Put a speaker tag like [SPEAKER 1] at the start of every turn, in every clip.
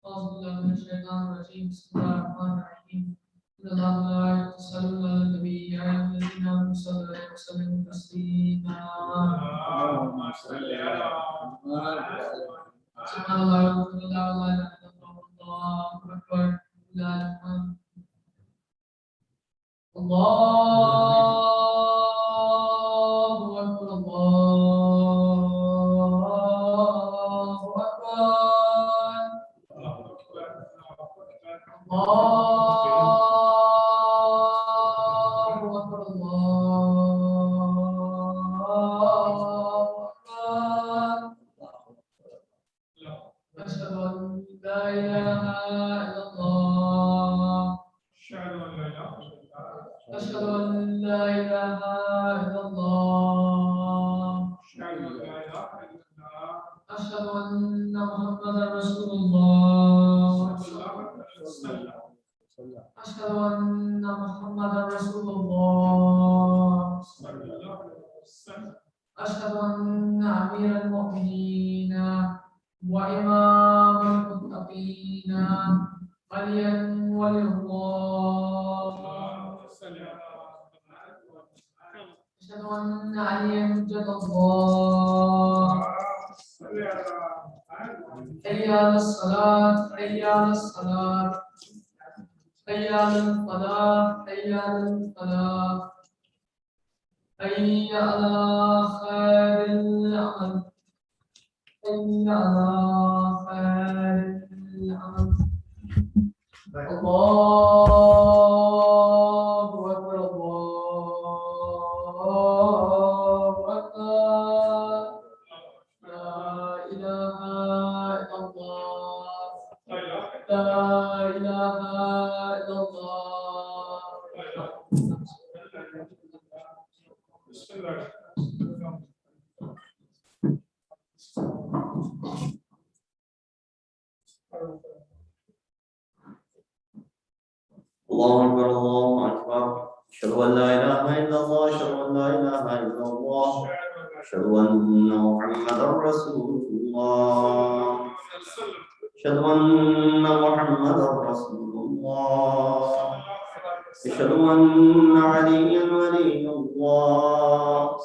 [SPEAKER 1] أعوذ بالله من الشيطان الرجيم بسم الله الرحمن الرحيم إن الله وملائكته يصلون على النبي يا أيها الذين آمنوا صلوا عليه وسلموا تسليما اللهم صل على محمد سبحان الله والحمد لله ولا إله إلا الله والله أكبر لا إله الله أكبر الله أكبر الله أكبر الله أكبر أشهد أن لا إله إلا الله أشهد أن لا إله إلا الله أشهد أن محمدا رسول الله أشهد أن محمدا رسول الله أشهد أن أمير المؤمنين وإمام المتقين عليا ولي الله أشهد أن عليا جل الله حي على الصلاة حي على الصلاة حي على الفلاح حي على الفلاح حي على خير العمل حي على خير العمل الله أكبر الله أكبر لا إله إلا الله لا إله إلا الله
[SPEAKER 2] الله أكبر الله أكبر أشهد أن لا إله إلا الله أشهد أن لا إله إلا الله أشهد أن محمدا رسول الله أشهد أن محمدا رسول الله أشهد أن عليا ولي الله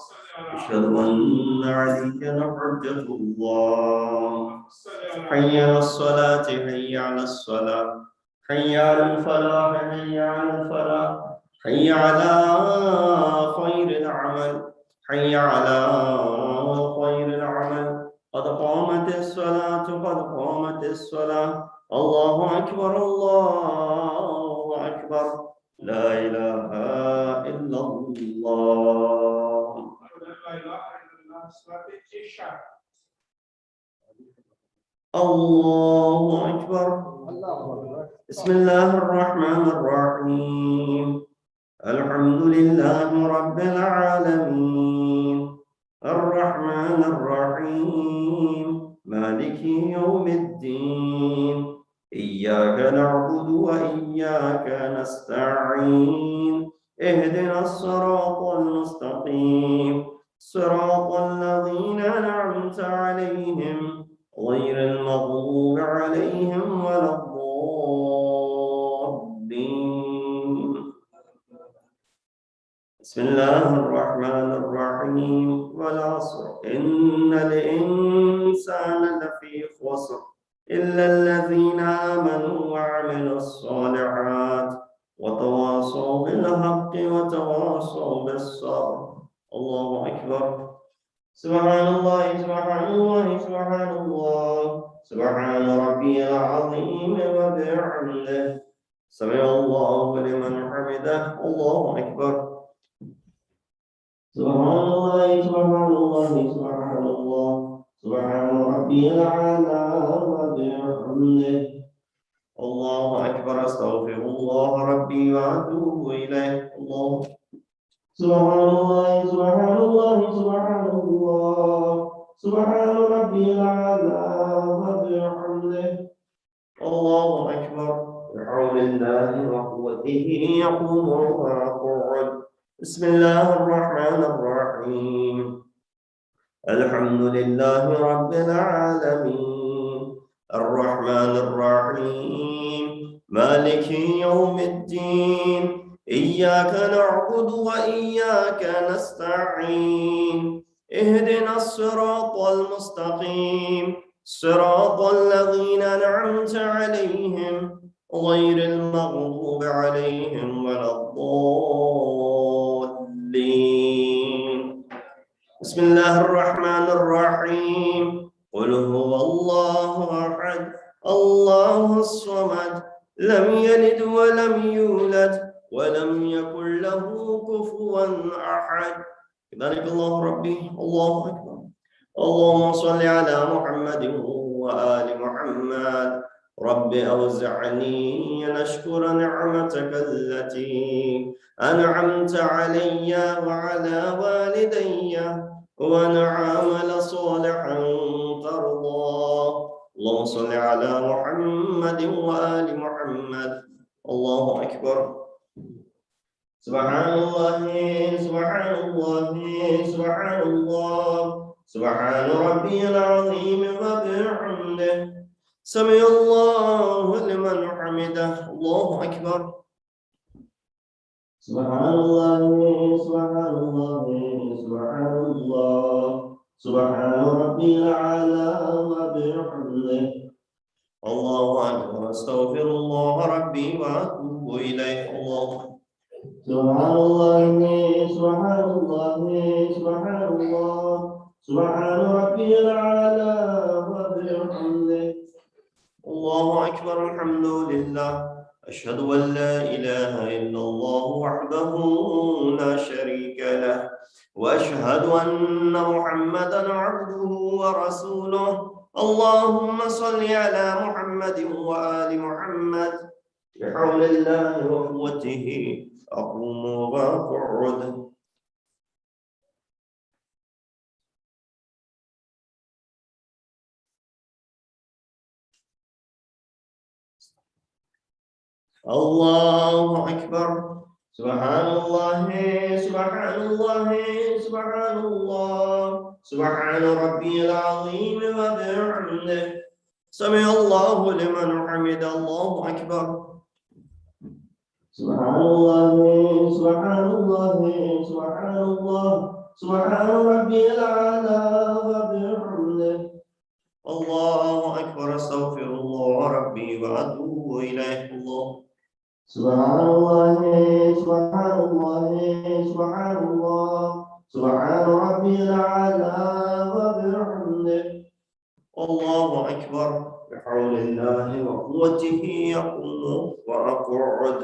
[SPEAKER 2] أشهد أن عليا حجة الله حي على الصلاة حي على الصلاة حي على الفلاح حي على الفلاح حي على خير العمل حي على خير العمل قد قامت الصلاة قد قامت الصلاة الله أكبر الله أكبر لا إله إلا الله. الله أكبر. بسم الله الرحمن الرحيم الحمد لله رب العالمين الرحمن الرحيم مالك يوم الدين إياك نعبد وإياك نستعين اهدنا الصراط المستقيم صراط الذين أنعمت عليهم غير المغضوب عليهم ولا الضالين. بسم الله الرحمن الرحيم والعصر إن الإنسان لفي خسر إلا الذين آمنوا وعملوا الصالحات وتواصوا بالحق وتواصوا بالصبر. الله أكبر. سبحان الله سبحان الله سبحان الله سبحان ربي العظيم وبحمده سمع الله لمن حمده. الله أكبر. سبحان الله سبحان الله سبحان الله سبحان ربي الأعلى وبحمده. الله أكبر. أستغفر الله ربي وأتوب إليه. الله سبحان الله سبحان الله سبحان الله سبحان ربي الأعلى وبحمده. الله أكبر. بحول الله وقوته يقوم ويقعد. بسم الله الرحمن الرحيم الحمد لله رب العالمين الرحمن الرحيم مالك يوم الدين إياك نعبد وإياك نستعين اهدنا الصراط المستقيم صراط الذين أنعمت عليهم غير المغضوب عليهم ولا الضالين. بسم الله الرحمن الرحيم قل هو الله أحد الله الصمد لم يلد ولم يولد ولم يكن له كفوا أحد. كذلك الله ربي. الله أكبر. اللهم صل على محمد وآل محمد. رب أوزعني أن أشكر نعمتك التي أنعمت علي وعلى والدي وأن أعمل صالحا ترضاه. اللهم صل على محمد وآل محمد. الله أكبر. سبحان الله سبحان الله سبحان الله سبحان ربي العظيم وبحمده سمع الله لمن حمده. الله أكبر. سبحان الله سبحان الله سبحان الله سبحان ربي الأعلى وبحمده. الله أكبر. أستغفر الله ربي وأتوب إليه. الله سبحان الله سبحان الله سبحان الله سبحان ربي الأعلى وبحمده. الله أكبر. الحمد لله. أشهد أن لا إله إلا الله وحده لا شريك له وأشهد أن محمدا عبده ورسوله. اللهم صل على محمد وآل محمد. بحول الله وقوته أقوم وأقعد. الله أكبر. سبحان الله سبحان الله سبحان الله سبحان ربي العظيم وبحمده سمع الله لمن حمد. الله أكبر. سبحان الله سبحان الله سبحان الله سبحان ربي الأعلى وبحمده. الله أكبر. أستغفر الله ربي وأتوب إليه. الله سبحان الله سبحان الله سبحان الله سبحان ربي الأعلى وبحمده. الله أكبر. بحول الله وقوته يقوم وأقعد.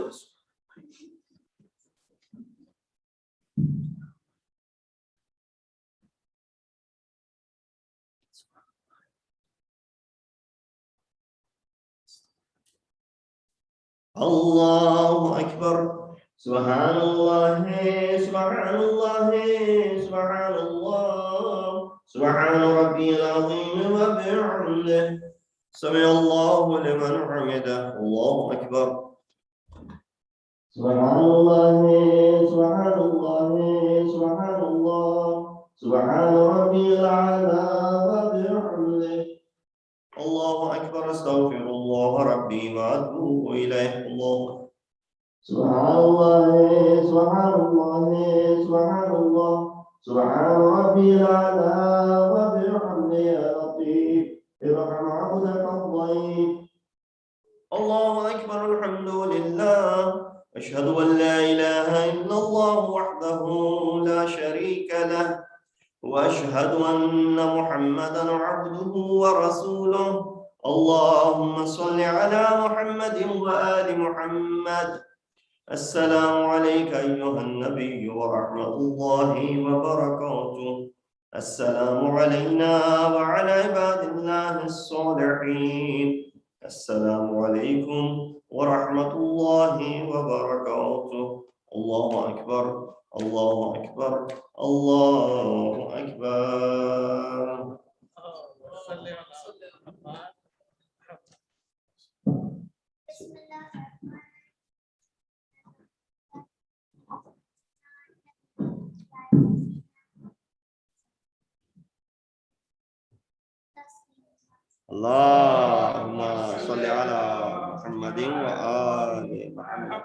[SPEAKER 2] الله أكبر. سبحان الله سبحان الله سبحان الله سبحان ربي العظيم وبحمده سمع الله لمن حمده. الله أكبر. سبحان الله سبحان الله سبحان الله سبحان ربي الأعلى وبحمده. الله أكبر. أستغفر الله ربي وأتوب إليه. الله سبحان الله سبحان الله سبحان الله سبحان ربي الأعلى وبحمده. يا لطيف ارحم عبدك الضيف. الله أكبر. الحمد لله. أشهد أن لا إله إلا الله وحده لا شريك له وأشهد أن محمدًا عبده ورسوله. اللهم صل على محمد وآل محمد. السلام عليك أيها النبي ورحمة الله وبركاته. السلام علينا وعلى عباد الله الصالحين. السلام عليكم ورحمة الله وبركاته. الله أكبر. الله أكبر. الله أكبر. اللهم صل على محمد وآل محمد.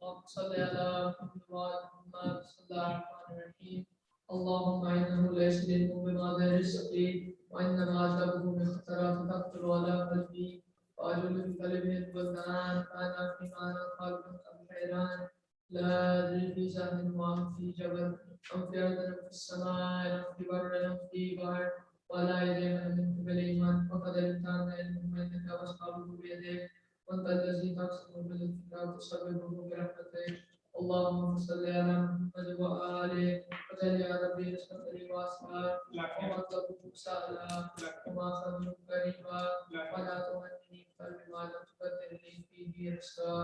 [SPEAKER 1] اللهم صل على محمد بسم الله الرحمن الرحيم. اللهم إنه ليس للمؤمن غير السقيم وإنما أجابه باختراف تقتل ولا قلبي وأجل بقلبه البلدان أنا فيما أنا قلب حيران لا أدري في سهل وأم في جبل أم في أرض أم في السماء أم في بر أم في بحر ولا يدري من قبل إيمان وقد الإنسان علمه إنك وأصحابه بيديك وأنت الذي تقسم بالكتاب تسببه برحمتك. اللهم صل على محمد وآله وجل يا ربي رزقك واسعا ومطلبه سهلا وما خذه قريبا ولا تهنني بما لم تقدر لي فيه رزقا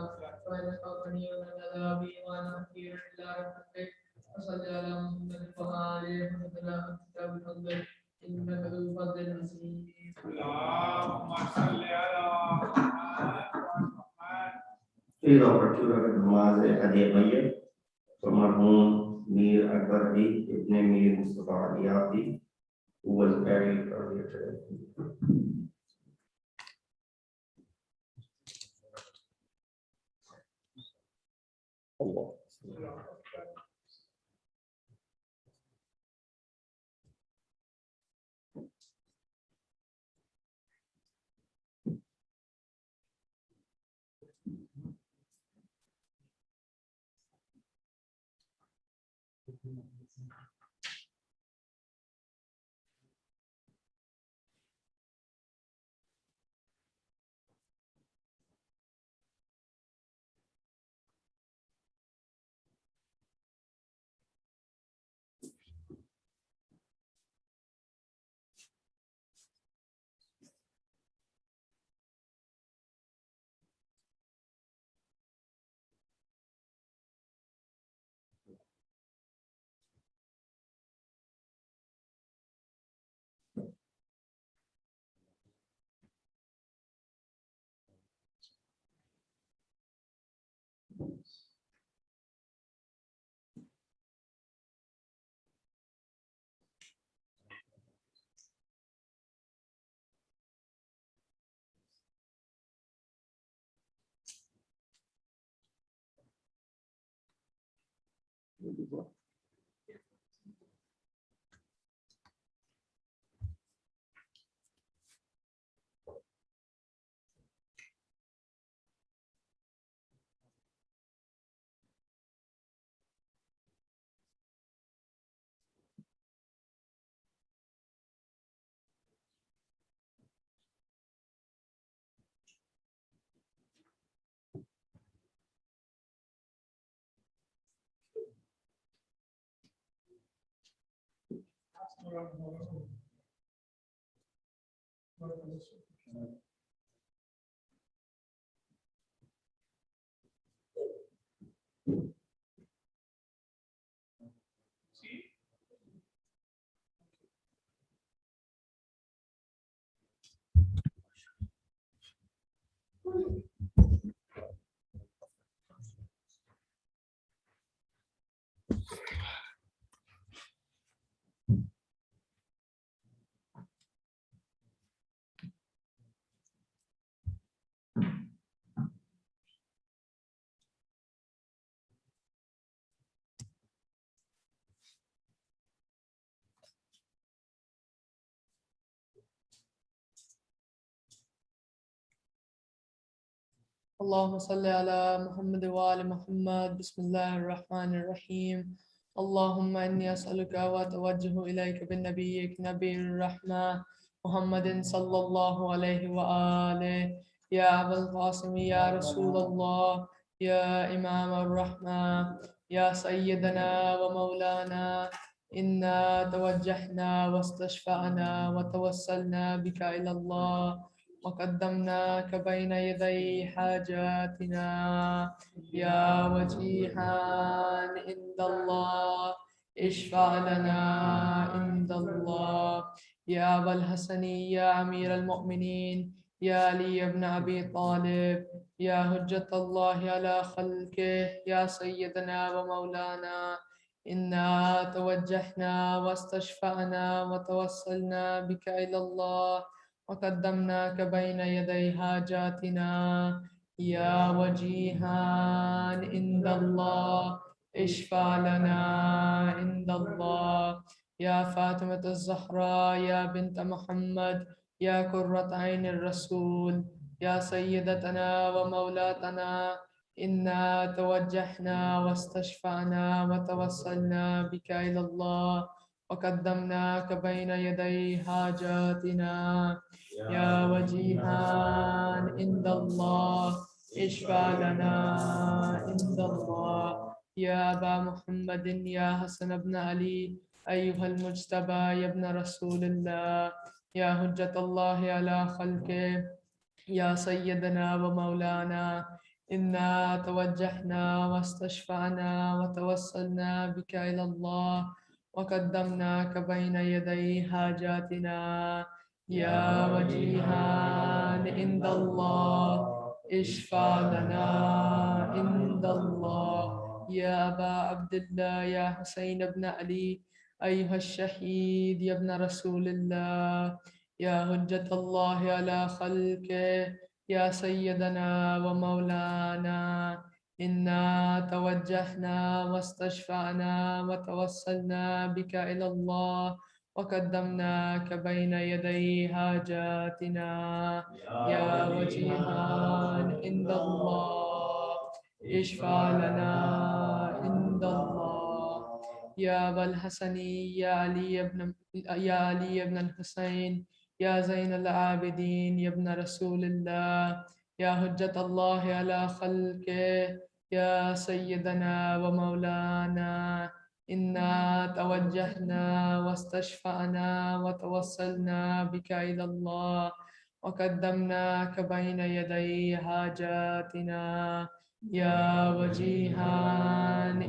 [SPEAKER 1] فإنك غني عن عذابي وأنا فقير إلى رحمتك. وصل على محمد وآله وجل أنت بفضلك إنك ذو فضل عظيم. اللهم صل على
[SPEAKER 2] Please offer two rakat namaz hadiya mayyit from marhum Mir Akbar Ali Ibn Mir Mustafa Ali Abdi, who was buried earlier today. Allah.
[SPEAKER 1] اللهم صل على محمد وآل محمد. بسم الله الرحمن الرحيم. اللهم إني أسألك وأتوجه إليك بنبيك نبي الرحمة محمد صلى الله عليه وآله. يا أبا القاسم يا رسول الله، يا إمام الرحمة، يا سيدنا ومولانا، إنا توجهنا واستشفعنا وتوسلنا بك إلى الله، وقدمناك بين يدي حاجاتنا يا وجيها عند الله، اشفع لنا عند الله. يا أبا الحسن يا أمير المؤمنين، يا علي بن أبي طالب، يا حجة الله على خلقه، يا سيدنا ومولانا، إنا توجهنا واستشفعنا وتوسلنا بك إلى الله، وقدمناك بين يدي حاجاتنا يا وجيها عند الله، اشفع لنا عند الله. يا فاطمة الزهراء يا بنت محمد، يا قرة عين الرسول، يا سيدتنا ومولاتنا، إنا توجهنا واستشفعنا وتوسلنا بك إلى الله، وقدمناك بين يدي حاجاتنا يا وجيها عند الله، اشفع لنا عند الله. يا أبا محمد يا حسن بن علي، أيها المجتبى يا ابن رسول الله، يا حجة الله على خلقه، يا سيدنا ومولانا، إنا توجهنا واستشفعنا وتوسلنا بك إلى الله، وقدمناك بين يدي حاجاتنا يا وجيها عند الله، اشفع لنا عند الله. يا أبا عبد الله يا حسين بن علي، أيها الشهيد يا ابن رسول الله، يا حجة الله على خلقه، يا سيدنا ومولانا، إنا توجهنا واستشفعنا وتوسلنا بك إلى الله، وقدمناك بين يدي حاجاتنا يا وجيها عند الله، اشفع لنا عند الله. يا أبا الحسن يا علي بن الحسين يا زين العابدين يا ابن رسول الله يا حجة الله على خلقه يا سيدنا ومولانا إنا توجهنا واستشفعنا وتوسلنا بك إلى الله وقدمناك بين يدي حاجاتنا يا وجيها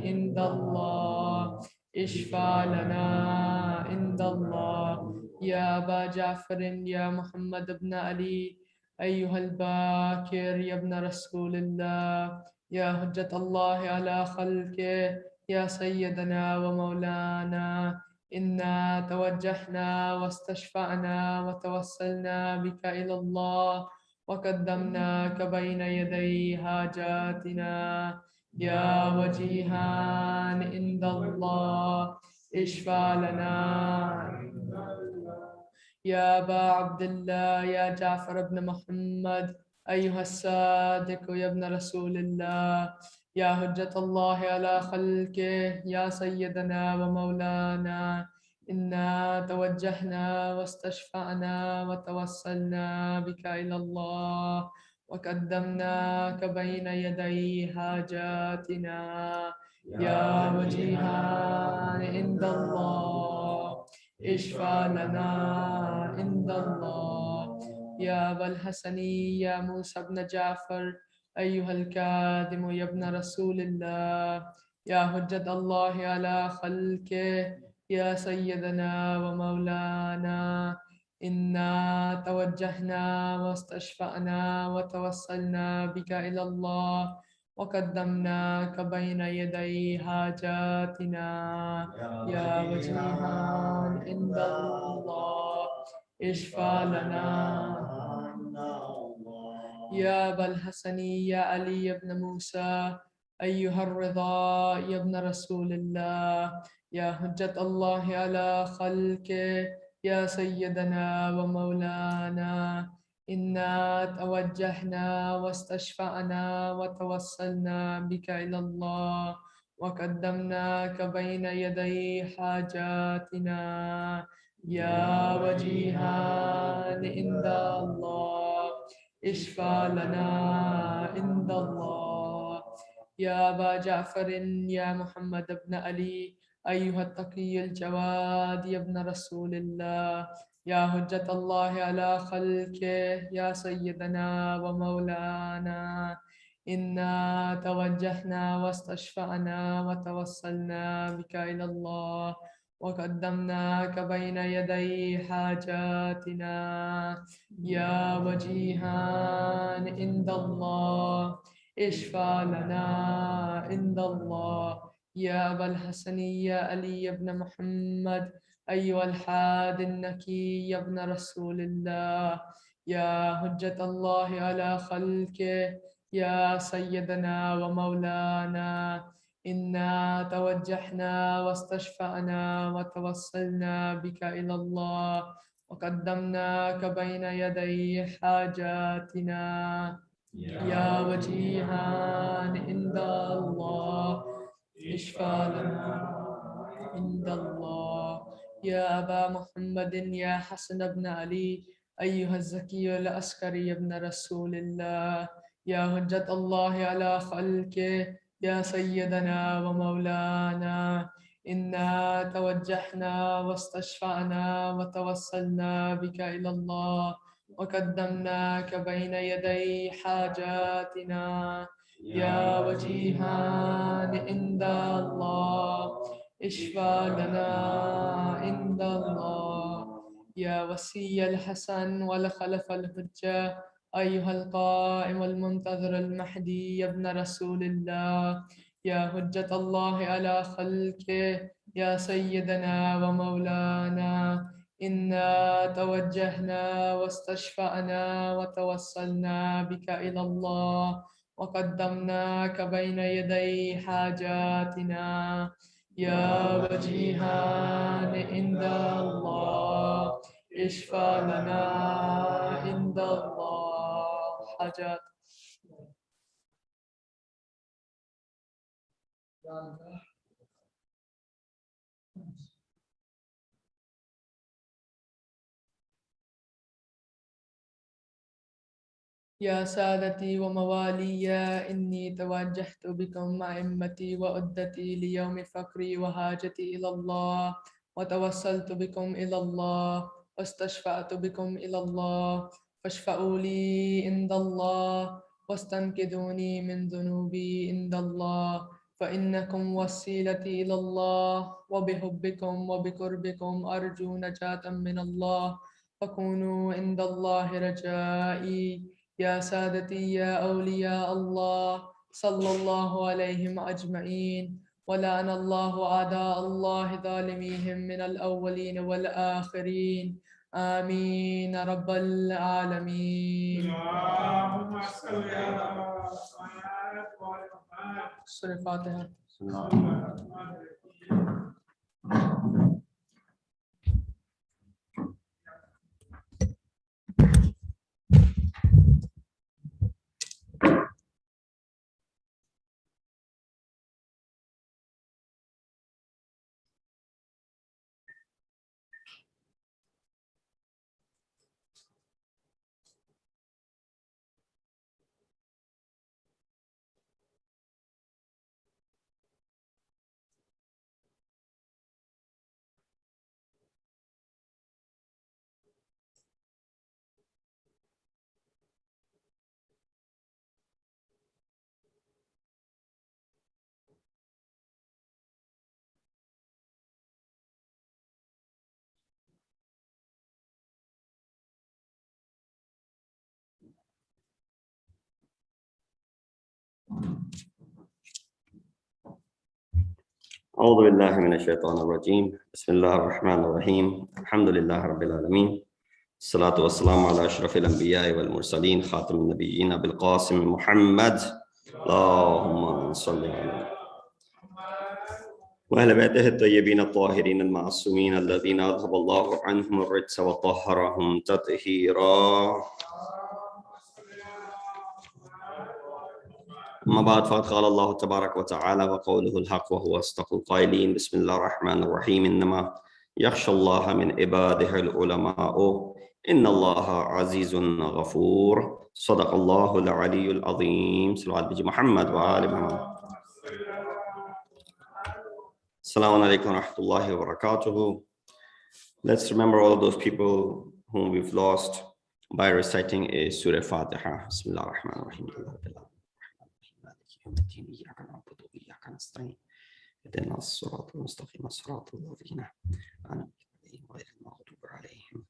[SPEAKER 1] عند الله اشفع لنا عند الله يا أبا جعفر يا محمد بن علي أيها الباكر يا ابن رسول الله يا حجة الله على خلقه يا سيدنا ومولانا إنا توجهنا واستشفعنا وتوسلنا بك إلى الله وقدمناك بين يدي حاجاتنا يا وجيها عند الله اشفع لنا يا أبا عبد الله يا جعفر بن محمد أيها الصادق يا ابن رسول الله يا حجة الله على خلقه يا سيدنا ومولانا إنا توجهنا واستشفعنا وتوسلنا بك إلى الله وقدمناك بين يدي حاجاتنا يا وجيها عند الله اشفع لنا عند الله يا أبا الحسن يا موسى بن جعفر أيها الكاذم يا ابن رسول الله يا حجة الله على خلقه يا سيدنا ومولانا إنا توجهنا واستشفعنا وتوسلنا بك إلى الله وقدمناك بين يدي حاجاتنا يا وجيها عند الله اشفع لنا يا أبا الحسن يا علي بن موسى أيها الرضا يا ابن رسول الله يا حجة الله على خلقه يا سيدنا ومولانا إنا توجهنا واستشفعنا وتوسلنا بك إلى الله وقدمناك بين يدي حاجاتنا يا وجيها عند الله اشفع لنا عند الله يا أبا جعفر يا محمد بن علي أيها التقي الجواد يا ابن رسول الله يا حجة الله على خلقه يا سيدنا ومولانا إنا توجهنا واستشفعنا وتوسلنا بك إلى الله وقدمناك بين يدي حاجاتنا يا وجيها عند الله اشفع لنا عند الله يا أبا الحسن يا علي بن محمد أيها الحاد النكي يا ابن رسول الله يا حجة الله على خلقه يا سيدنا ومولانا إنا توجهنا واستشفعنا وتوسلنا بك إلى الله وقدمناك بين يدي حاجاتنا يا وجيها عند الله اشفع لنا عند الله يا أبا محمد يا حسن بن علي أيها الزكي العسكري ابن رسول الله يا حجة الله على خلقه يا سيدنا ومولانا إنا توجهنا واستشفعنا وتوسلنا بك إلى الله وقدمناك بين يدي حاجاتنا يا وجيها عند الله اشفع لنا عند الله يا وسي الحسن والخلف الحجة أيها القائم المنتظر المهدي يا ابن رسول الله يا حجة الله على خلقه يا سيدنا ومولانا إنا توجهنا واستشفعنا وتوسلنا بك إلى الله وقدمناك بين يدي حاجاتنا يا وجيها عند الله اشفع لنا عند الله حاجات يا سادتي وموالي إني توجهت بكم أئمتي وعدتي ليوم فقري وحاجتي إلى الله، وتوسلت بكم إلى الله، واستشفعت بكم إلى الله، فاشفعوا لي عند الله، واستنقذوني من ذنوبي عند الله، فإنكم وسيلتي إلى الله، وبحبكم وبقربكم أرجو نجاة من الله، فكونوا عند الله رجائي. يا سادتي يا أولياء الله صلى الله عليهم أجمعين، ولعن الله أعداء الله ظالميهم من الأولين والآخرين، آمين رب العالمين. اللهم صل على سورة الفاتحة.
[SPEAKER 2] أعوذ بالله من الشيطان الرجيم. بسم الله الرحمن الرحيم. الحمد لله رب العالمين. الصلاة والسلام على أشرف الأنبياء والمرسلين خاتم النبيين أبي القاسم محمد. اللهم صل على وأهل بيته الطيبين الطاهرين المعصومين الذين أذهب الله عنهم الرجس وطهرهم تطهيرا. أما بعد فقد قال الله تبارك وتعالى وقوله الحق وهو أصدق القائلين. بسم الله الرحمن الرحيم. إنما يخشى الله من عباده العلماء إن الله عزيز غفور. صدق الله العلي العظيم. صلى الله على محمد وآل محمد. Assalamu alaikum wa rahmatullahi wa barakatuhu. Let's remember all those people whom we've lost by reciting a Surah Fatiha. Bismillah ar-Rahman ar-Rahim. إياك نعبد وإياك نستعين اهدنا الصراط المستقيم صراط الذين أنعمت عليهم غير المغضوب عليهم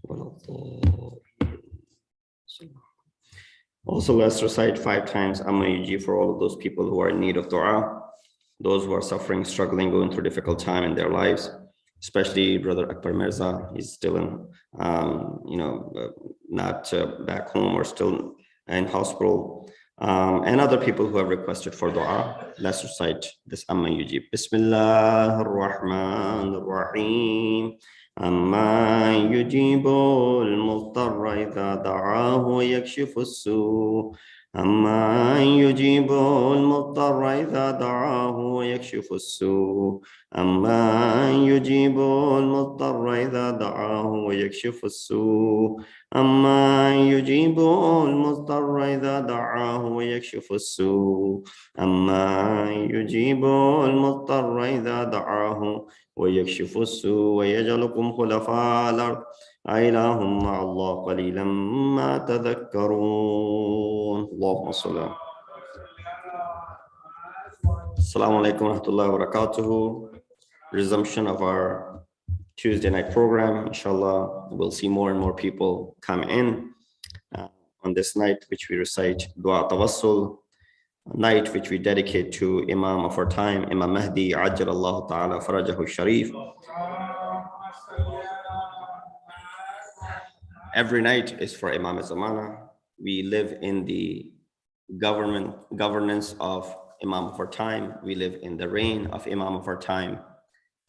[SPEAKER 2] ولا الضالين. Also, let's recite 5 times Amma Yuji for all of those people who are in need of dua, those who are suffering, struggling, going through a difficult time in their lives, especially Brother Akbar Mirza. He's still in, not back home or still in hospital. And other people who have requested for dua. Let's recite this Amma Yujib. Bismillah ar-Rahman ar-Rahim. Amma yujibu al-muttarra idha da'ahu wa yakshifu as-su'. Amma yujibu al-muttarra idha da'ahu wa yakshifu as-su'. Amma yujibu al-muttarra idha da'ahu wa yakshifu as-su'. أما يجيب المضطر إذا دعاه ويكشف السوء. أما يجيب المضطر إذا دعاه ويكشف السوء ويجعلكم خلفاء الأرض أإله مع الله قليلا ما تذكرون. اللهم صل على السلام عليكم ورحمة الله وبركاته. Resumption of our Tuesday night program. Inshallah, we'll see more and more people come in on this night, which we recite Dua Tawassul, a night which we dedicate to Imam of our time, Imam Mahdi, Ajjalallahu Ta'ala Farajahu Sharif. Every night is for Imam Zamana. We live in the governance of Imam of our time. We live in the reign of Imam of our time.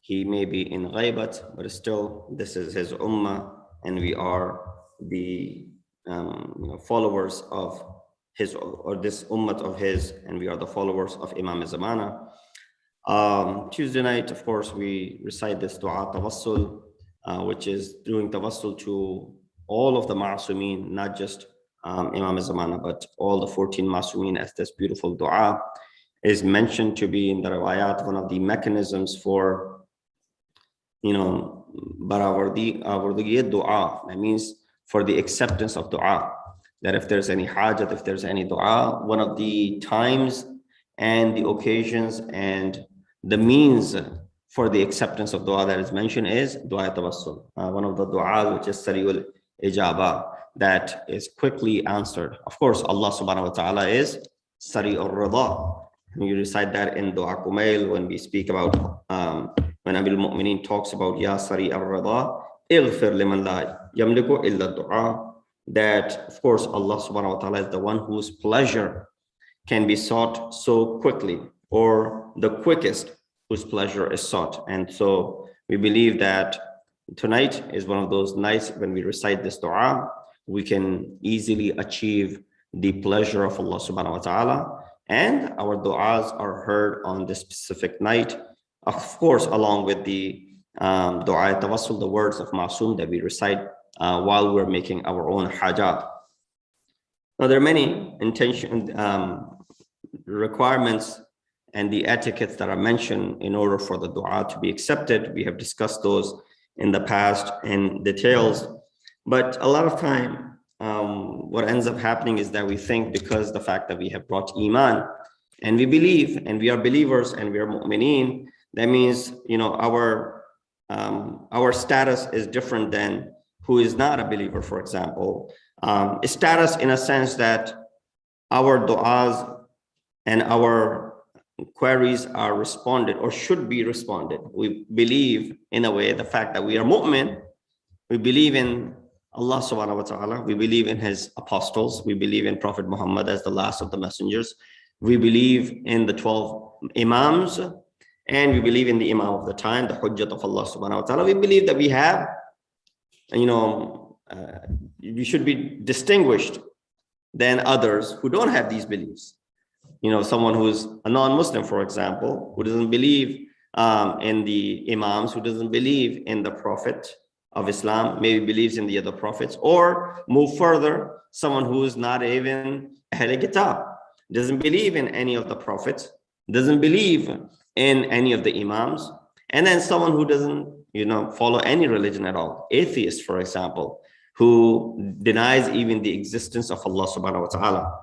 [SPEAKER 2] He may be in ghaibat, but still, this is his ummah, and we are the followers of his, or this ummah of his, and we are the followers of Imam Zamana. Tuesday night, of course, we recite this Dua Tawassul, which is doing Tawassul to all of the Ma'asumeen, not just Imam Zamana, but all the 14 Masumeen, as this beautiful dua is mentioned to be in the riwayat, one of the mechanisms for, barawardi dua. That means for the acceptance of dua. That if there's any hajat, if there's any dua, one of the times and the occasions and the means for the acceptance of dua that is mentioned is dua tawassul. One of the dua which is sariul ijaba, that is quickly answered. Of course, Allah subhanahu wa ta'ala is sari'ur rida. You recite that in dua kumail when we speak about when Abil Mu'mineen talks about ya sari'ur rida ighfir liman la yamliku illa dua. That of course Allah subhanahu wa ta'ala is the one whose pleasure can be sought so quickly, or the quickest whose pleasure is sought. And so we believe that tonight is one of those nights when we recite this dua, we can easily achieve the pleasure of Allah subhanahu wa ta'ala, and our du'as are heard on this specific night, of course, along with the dua tawassul, the words of Masoom that we recite while we're making our own hajat. Now, there are many requirements and the etiquettes that are mentioned in order for the dua to be accepted. We have discussed those in the past in details, but a lot of time, what ends up happening is that we think because the fact that we have brought iman and we believe and we are believers and we are mu'mineen, that means, our status is different than who is not a believer, for example. Status in a sense that our du'as and our queries are responded or should be responded. We believe in a way the fact that we are mu'min, we believe in Allah subhanahu wa ta'ala, we believe in his apostles, we believe in Prophet Muhammad as the last of the messengers, we believe in the 12 imams, and we believe in the imam of the time, the hujjat of Allah subhanahu wa ta'ala. We believe that we have, we should be distinguished than others who don't have these beliefs. Someone who is a non-Muslim, for example, who doesn't believe in the imams, who doesn't believe in the Prophet of Islam, maybe believes in the other prophets, or move further, someone who is not even Ahl Kitab, doesn't believe in any of the prophets, doesn't believe in any of the imams, and then someone who doesn't, follow any religion at all, atheist, for example, who denies even the existence of Allah subhanahu wa ta'ala.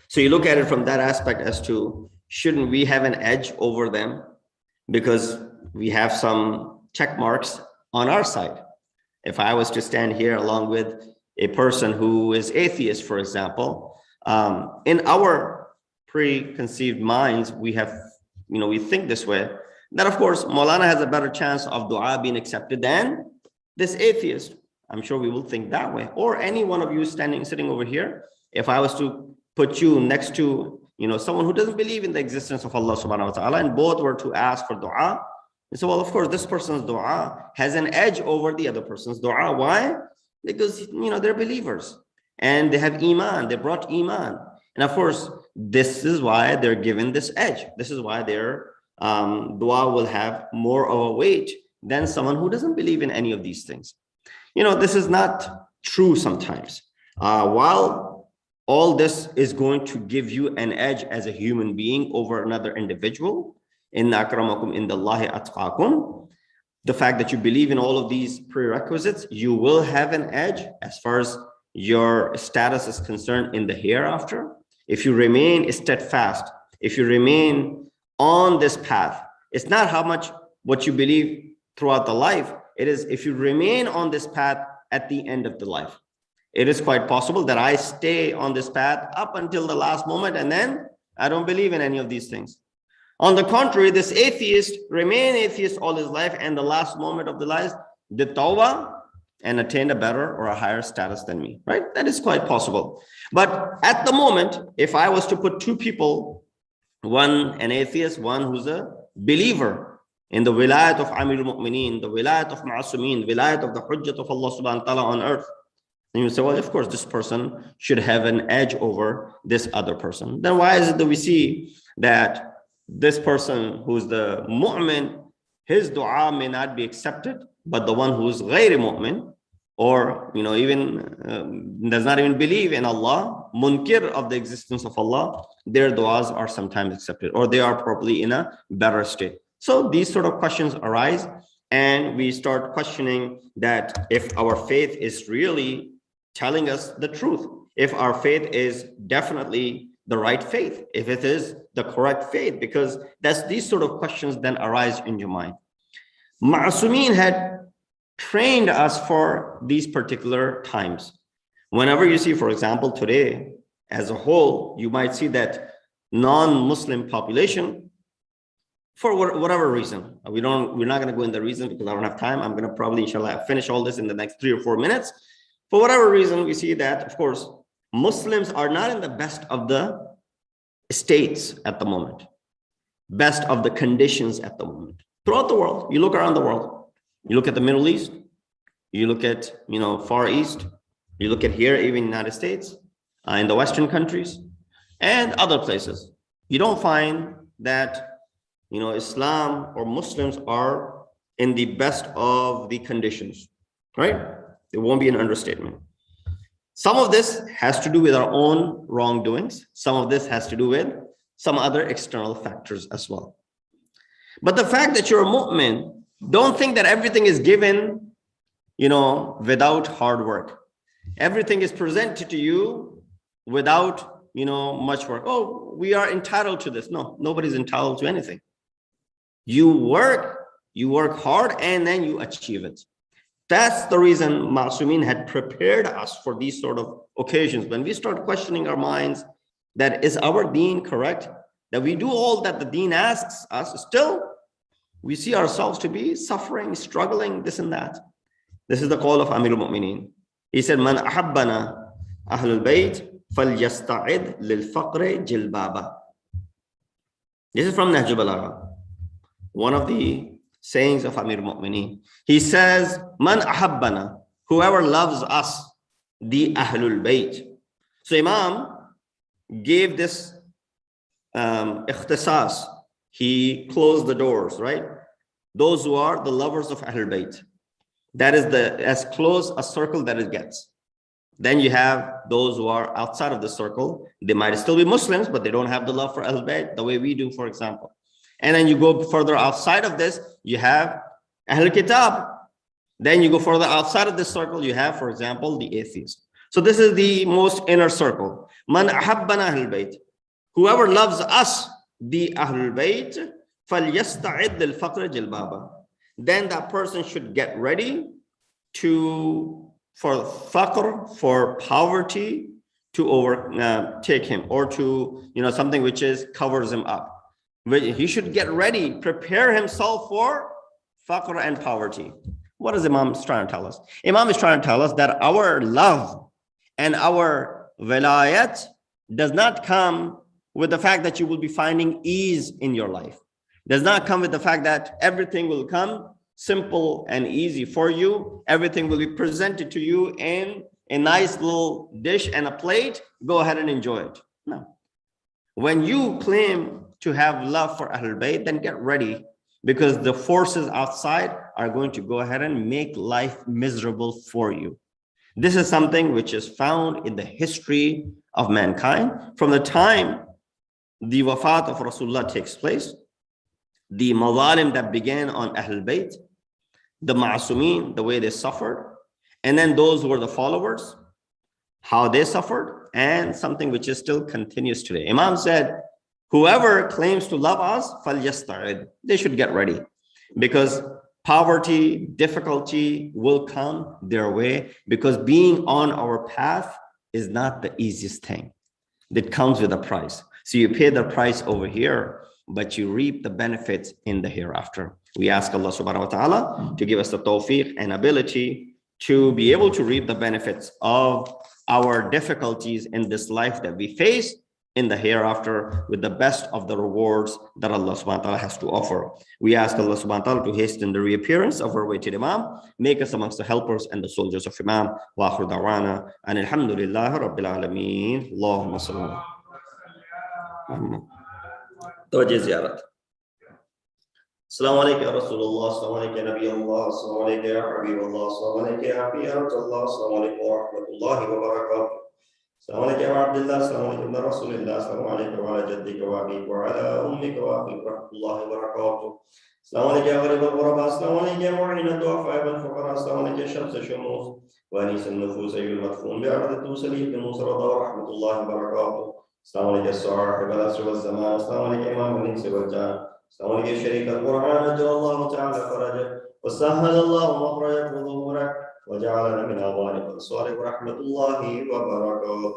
[SPEAKER 2] So you look at it from that aspect as to, shouldn't we have an edge over them because we have some check marks on our side? If I was to stand here along with a person who is atheist, for example, in our preconceived minds, we have, we think this way, that of course, Maulana has a better chance of dua being accepted than this atheist. I'm sure we will think that way. Or any one of you sitting over here, if I was to put you next to, someone who doesn't believe in the existence of Allah subhanahu wa ta'ala, and both were to ask for dua, you say, well, of course, this person's dua has an edge over the other person's dua. Why? Because, they're believers and they have iman, they brought iman. And of course, this is why they're given this edge. This is why their dua will have more of a weight than someone who doesn't believe in any of these things. This is not true sometimes. While all this is going to give you an edge as a human being over another individual, inna akramakum indallahi atqakum, the fact that you believe in all of these prerequisites, you will have an edge as far as your status is concerned in the hereafter. If you remain steadfast, if you remain on this path, it's not how much what you believe throughout the life, it is if you remain on this path at the end of the life. It is quite possible that I stay on this path up until the last moment and then I don't believe in any of these things. On the contrary, this atheist remained atheist all his life, and the last moment of the life did tawbah and attained a better or a higher status than me, right? That is quite possible. But at the moment, if I was to put two people, one an atheist, one who's a believer in the wilayat of Amir al-Mu'mineen, the wilayat of Ma'asumin, the wilayat of the hujjat of Allah subhanahu wa ta'ala on earth, and you say, well, of course, this person should have an edge over this other person. Then why is it that we see that this person who's the mu'min, his dua may not be accepted, but the one who's ghayri mu'min, or even does not even believe in Allah, munkir of the existence of Allah, their du'as are sometimes accepted, or they are probably in a better state. So these sort of questions arise, and we start questioning that if our faith is really telling us the truth, if our faith is definitely the right faith, if it is the correct faith, because that's these sort of questions then arise in your mind. Ma'asumin had trained us for these particular times. Whenever you see, for example, today as a whole, you might see that non-Muslim population, for whatever reason, we're not going to go in the reason because I don't have time. I'm going to probably, inshallah, finish all this in the next 3 or 4 minutes. For whatever reason, we see that, of course, Muslims are not in the best of the states at the moment, best of the conditions at the moment. Throughout the world, you look around the world, you look at the Middle East, you look at, Far East, you look at here, even United States, in the Western countries and other places. You don't find that, Islam or Muslims are in the best of the conditions, right? It won't be an understatement. Some of this has to do with our own wrongdoings. Some of this has to do with some other external factors as well. But the fact that you're a mu'min, don't think that everything is given, without hard work. Everything is presented to you without, much work. Oh, we are entitled to this. No, nobody's entitled to anything. You work hard, and then you achieve it. That's the reason Ma'asumin had prepared us for these sort of occasions. When we start questioning our minds, that is our deen correct? That we do all that the deen asks us, still we see ourselves to be suffering, struggling, this and that. This is the call of Amirul Mu'mineen. He said, Man ahabbana ahlul bayt falyasta'id lil faqri jilbaba. This is from Nahjul Balagha, one of the sayings of Amirul Mu'mineen. He says, Man ahabbana, whoever loves us, the ahlul bayt. So Imam gave this xxxx. He closed the doors, right? Those who are the lovers of Ahlul Bayt. That is as close a circle that it gets. Then you have those who are outside of the circle. They might still be Muslims, but they don't have the love for Ahlul Bayt the way we do, for example. And then you go further outside of this, you have Ahlul Kitab. Then you go further outside of this circle, you have, for example, the atheists. So this is the most inner circle. Man ahabbana Ahlul Bayt. Whoever loves us, the Ahlul Bayt, فَلْيَسْتَعِدْ لِلْفَقْرِ جِلْبَابًا. Then that person should get ready for faqr, for poverty to overtake him, or to, something which covers him up. He should get ready, prepare himself for faqr and poverty. What is Imam trying to tell us? Imam is trying to tell us that our love and our wilayat does not come with the fact that you will be finding ease in your life. Does not come with the fact that everything will come simple and easy for you. Everything will be presented to you in a nice little dish and a plate. Go ahead and enjoy it. No. When you claim to have love for Ahlul Bayt, then get ready, because the forces outside are going to go ahead and make life miserable for you. This is something which is found in the history of mankind. From the time the wafat of Rasulullah takes place, the mazalim that began on Ahlul Bayt, the Ma'asumin, the way they suffered, and then those who were the followers, how they suffered, and something which is still continuous today. Imam said, whoever claims to love us, فَلْيَسْتَعِدْ. They should get ready, because poverty, difficulty will come their way, because being on our path is not the easiest thing. It comes with a price. So you pay the price over here, but you reap the benefits in the hereafter. We ask Allah subhanahu wa ta'ala to give us the tawfiq and ability to be able to reap the benefits of our difficulties in this life that we face in the hereafter with the best of the rewards that Allah subhanahu wa ta'ala has to offer. We ask Allah subhanahu wa ta'ala to hasten the reappearance of our weighted Imam, make us amongst the helpers and the soldiers of Imam. Wa akhir da'wana and alhamdulillahi rabbil alameen. Allahumma salli. توجه زیارت السلام عليك يا رسول الله، السلام عليك يا نبي الله، السلام عليك يا حبيب الله، السلام عليك يا أميرة الله، السلام عليكم ورحمة الله وبركاته. السلام عليك يا عبد الله، السلام عليكم ابن رسول الله، السلام عليك وعلى جدك وأبيك وعلى أمك وأخيك ورحمة الله وبركاته. السلام عليك يا غريب الغرباء، السلام عليك يا معين الضعفاء والفقراء، السلام عليك يا شمس الشموس وأنيس النفوس أيها المدفون بعرض التوسلي بن موسى ورحمة الله وبركاته. السلام عليك يا صاحب العصر والزمان، السلام عليك يا إمام الإنس والجان، السلام عليك يا شريك القرآن، أجل الله تعالى فرجك وسهل الله مخرجك وظهورك وجعلنا من أغوان الأنصار ورحمة الله وبركاته.